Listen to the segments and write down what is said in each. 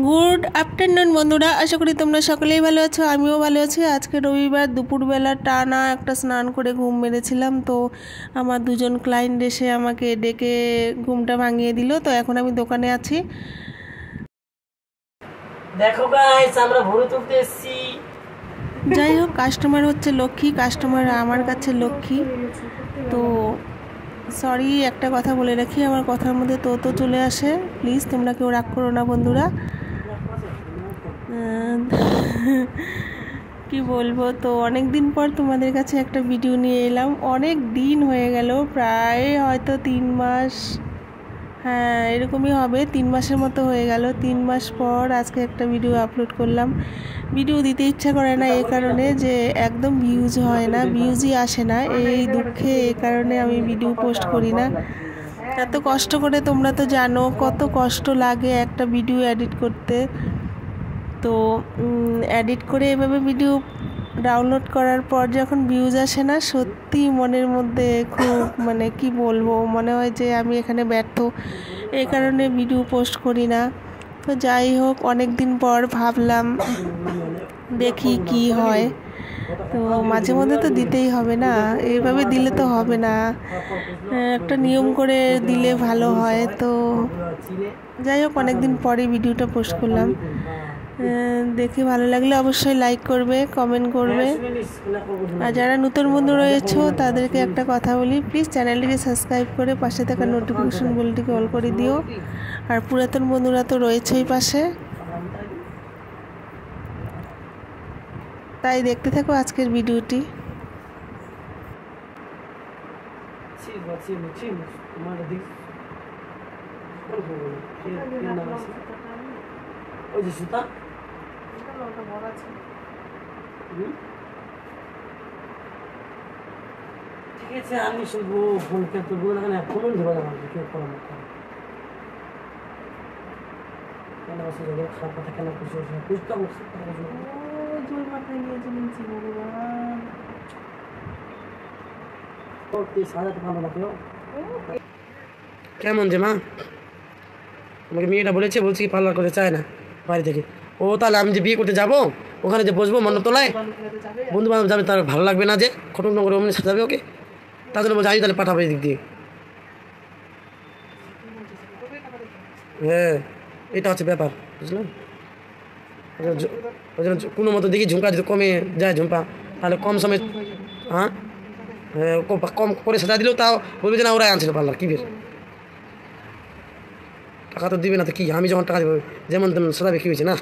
Good afternoon বন্ধুরা, আশা করি তোমরা সকলেই ভালো আছো। আমিও ভালো আছি। আজকে রবিবার দুপুরবেলা টানা একটা স্নান করে ঘুম মেরেছিলাম, তো আমার দুজন ক্লায়েন্ট এসে আমাকে ডেকে ঘুমটা ভাঙিয়ে দিল। তো এখন আমি দোকানে আছি। দেখো গাইস, আমরা ভোরে তুলতে এসেছি। যাই হোক, কাস্টমার হচ্ছে লক্ষ্মী, কাস্টমার আমার কাছে লক্ষ্মী। তো সরি, একটা কথা বলে রাখি, আমার কথার মধ্যে তো চলে আসে, প্লিজ তোমরা কেউ রাগ করো না বন্ধুরা। কি বলবো, তো অনেক দিন পর তোমাদের কাছে একটা ভিডিও নিয়ে এলাম। অনেক দিন হয়ে গেল, প্রায় হয়তো 3 মাস, হ্যাঁ এরকমই হবে, 3 মাসের মতো হয়ে গেল। 3 মাস পর আজকে একটা ভিডিও আপলোড করলাম। ভিডিও দিতে ইচ্ছা করে না এই কারণে যে একদম ভিউজ হয় না, ভিউজই আসে না, এই দুঃখে এই কারণে আমি ভিডিও পোস্ট করি না। এত কষ্ট করে, তোমরা তো জানো কত কষ্ট লাগে একটা ভিডিও এডিট করতে। তো এডিট করে এভাবে ভিডিও ডাউনলোড করার পর যখন ভিউজ আসে না, সত্যি মনের মধ্যে খুব কি বলবো, মনে হয় যে আমি এখানে ব্যর্থ, এই কারণে ভিডিও পোস্ট করি না। তো যাই হোক, অনেক দিন পর ভাবলাম দেখি কি হয়। তো মাঝে মধ্যে তো দিতেই হবে না, এইভাবে দিলে তো হবে না, একটা নিয়ম করে দিলে ভালো হয়। তো যাই হোক, অনেকদিন পরে ভিডিওটা পোস্ট করলাম। দেখে ভালো লাগলে অবশ্যই লাইক করবে, কমেন্ট করবে। আর যারা নতুন বন্ধু রয়েছে তাদেরকে একটা কথা বলি, প্লিজ চ্যানেলটিকে সাবস্ক্রাইব করে পাশে থাকা নোটিফিকেশন বেলটিকে অল করে দিও। আর পুরাতন বন্ধুরা তো রয়েছেই পাশে। তাই দেখতে থাকো আজকের ভিডিওটি। ওই যে সুতা ঠিক আছে, আমি শুনবো ফোন করতে বলে না, ফোন দেবো না কেউ করার মতো। কেন অসুবিধা, খারাপ কথা কেন খুশি হচ্ছে, খুশটা জোর মাথায় নিয়ে চলেছি ভগবান। সাজাতে পারবো না কেউ। কেমন যে মা, আমাকে মেয়েটা বলছি কি পার্লার করতে চায় না বাড়ি থেকে। ও তাহলে আমি যে বিয়ে করতে যাব, ওখানে যে বসবো মন্ডপতলায়, বন্ধু বান্ধব যাবে, তার ভালো লাগবে না যে খটম করে অমনি সাজাবে ওকে, তার জন্য বলছি আমি তাহলে পাঠাবো এই দিক দিয়ে। হ্যাঁ, এটা হচ্ছে ব্যাপার, বুঝলাম। ওই জন্য কোনো মতো দেখি ঝুমকা যদি কমে যায় ঝুমকা, তাহলে কম সময়, হ্যাঁ হ্যাঁ কম করে সাজা দিলেও তাও বলবে যে না ওরাই আনছিল পার্লার, কী বের টাকা তো দিবে না, তো কি আমি যখন টাকা দেবো যেমন তেমন সাজাবে, কী হয়েছে না।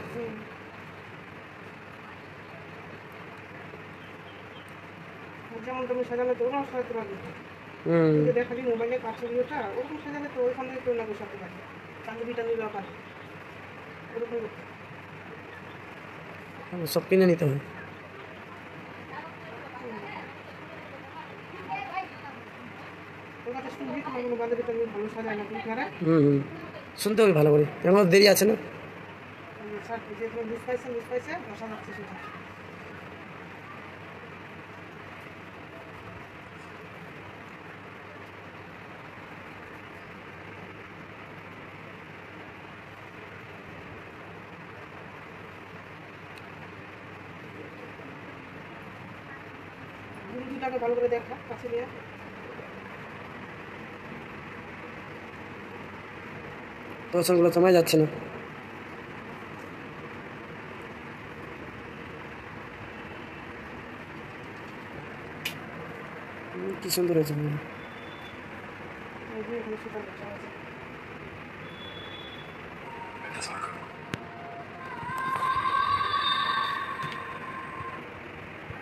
সব কিনে নিতে হয়। শুনতে হবে ভালো করে, এমন দেরি আছে না। ভালো করে দেখা কাছে নিয়ে তোর সঙ্গে সময় যাচ্ছে না। কি সুন্দর হয়েছে।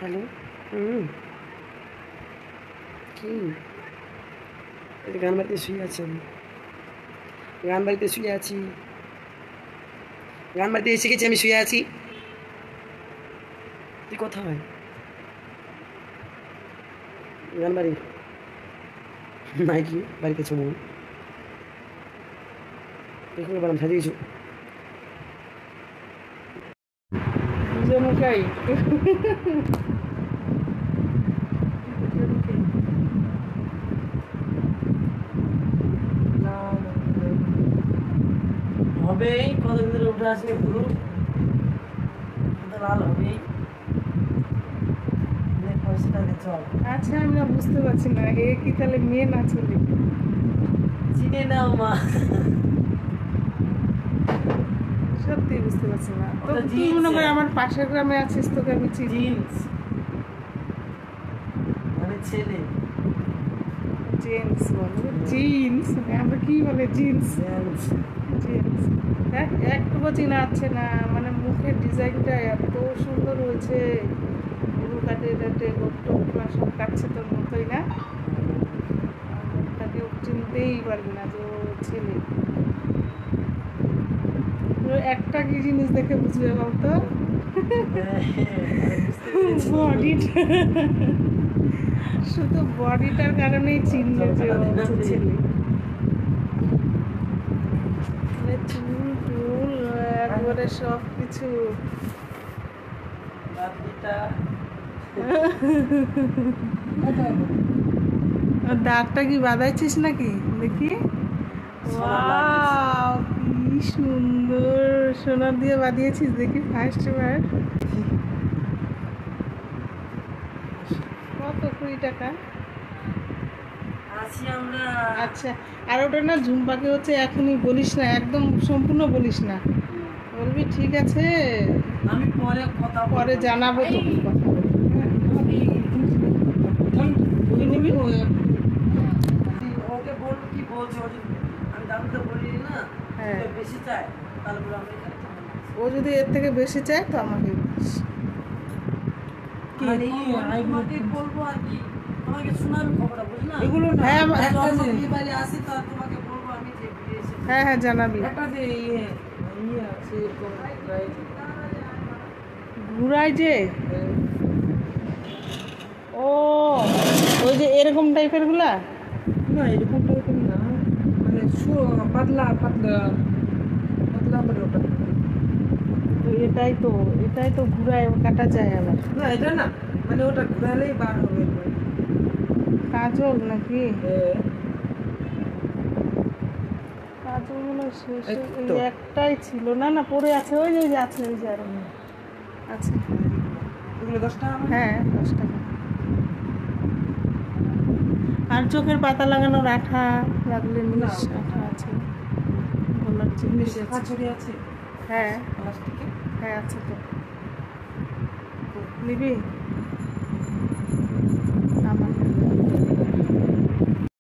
হ্যালো, কি গান বাড়িতে শুয়ে আছি আমি, গান বাড়িতে শুয়ে আছি, গান বাড়িতে এসে গেছি, আমি শুয়ে আছি। তুই কোথায়? গান বাড়ি নাই কি বাড়িতে ছিল, দেখুন বললাম সাজিয়ে কিছু হবে, কতদিনের উঠে আসলে পুরো লাল হবেই। চল আচ্ছা আমরা বুঝতে পারছি না এ কি তাহলে মেয়ে না ছেলে? চিনে নাও মা। সত্যি বুঝতে পারছি না। তো ওটা তুই মনে jeans কর এ। আমার পাশের গ্রামে আছিস, তোকে আমি চিনি। জিন্স মানে ছেলে জেন্টস বলে জিন্স, আমরা কি বলে জিন্স? জেন্টস। জেন্টস একটুকু চেনা যাচ্ছে না, মানে মুখের ডিজাইনটা এত সুন্দর হয়েছে, পুরো কাটে কাটে গোট্টগুলো সব কাটছে তোর মতোই না, তাকে চিনতেই পারবি না যে ও ছেলে। তো একটা কি জিনিস দেখে বুঝবে বলতো? বডিটা, শুধু বডিটার কারণেই চিনবে যে ও হচ্ছে ছেলে। মানে চুল টুল একবারে সব কিছু। দাঁতটা কি বাঁধাইছিস নাকি দেখি? ওয়াও কি সুন্দর সোনার দিয়ে বাঁধিয়েছিস দেখি ফার্স্ট বার। কত 20 টাকা? আসি আমরা। আচ্ছা, আর ওটা না ঝুম্পাকে হচ্ছে এখনই বলিস না, একদম সম্পূর্ণ বলিস না, বলবি ঠিক আছে আমি পরে কথা পরে জানাবো তোকে কথা বলে। কি নিবি? ওকে বলবো কি বলছে ও যদি আমি দাম তো বলি না হ্যাঁ। যদি বেশি চাই তারপরে আমি এখানে ও যদি এর থেকে বেশি চায় তো আমাকে বলিস। কি? তোমাকে বলবো আর কি তোমাকে শোনার খবরটা বুঝ না এগুলো না। হ্যাঁ, একটা যে বাড়ি আসি তো তোমাকে বলবো আমি যে ঘুরে এসেছি। হ্যাঁ হ্যাঁ জানাবি। একটা যে ইয়ে আছে ঘুরায় যে, ও ওই যে এরকম টাইপের গুলা? না এরকম টাইপের না, মানে পাতলা পাতলা পাতলা করে ওটা। তো এটাই তো ঘুরায় কাটা যায় আবার। না এটা না, মানে ওটা ঘুরালেই বার হবে। কাজল নাকি? কাজল মনে হয় শেষ, এই এই তো। একটাই ছিল, না না পড়ে আছে, ওই যে আছে, ওই যে আরো আছে। এগুলো 10 টাকা। হ্যাঁ 10 টাকা। আর চোখের পাতা লাগানোর আঠা লাগলে নিস, আঠা আছে, গোলাপ জিনিস আছে। কাচুরি আছে হ্যাঁ প্লাস্টিকে। হ্যাঁ আছে তো, নিবি?